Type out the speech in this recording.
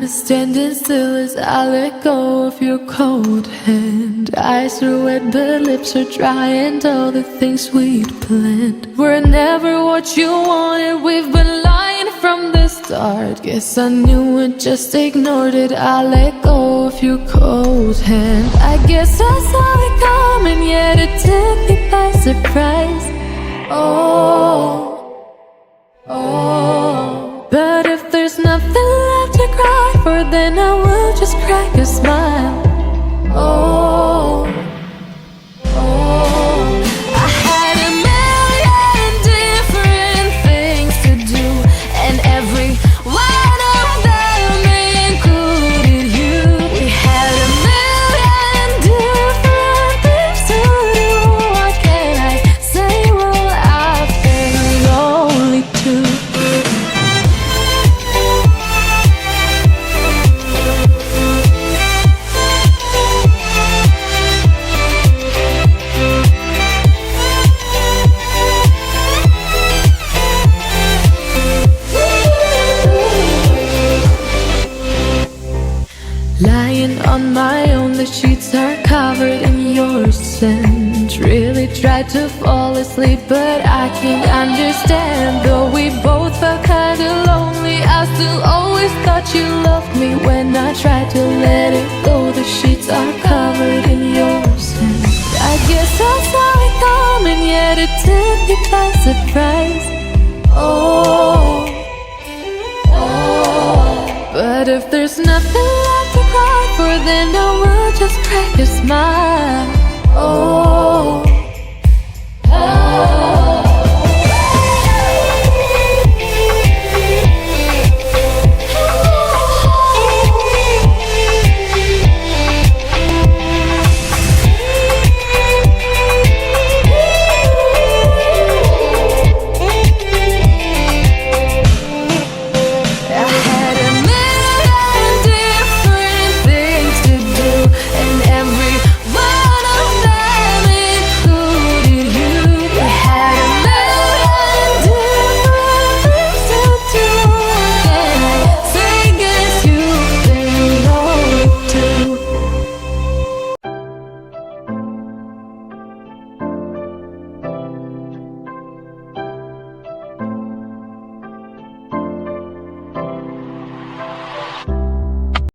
I'm standing still as I let go of your cold hand. Eyes are wet, but lips are dry, and all the things we'd planned were never what you wanted. We've been lying from the start. Guess I knew it, just ignored it. I let go of your cold hand. I guess I saw it coming, yet it took me by surprise. But if there's nothing left to cry for, then I will just crack a smile. I had a million different things to do, and every one of them included you. We had a million different things to do. What can I say? Well, I've been lonely too. Lying on my own, the sheets are covered in your scent. Really tried to fall asleep, but I can't understand. Though we both felt kinda lonely, I still always thought you loved me. When I tried to let it go, the sheets are covered in your scent. I guess I saw it coming, yet it took me by surprise. But if there's nothing left to cry for, then I will just crack a smile.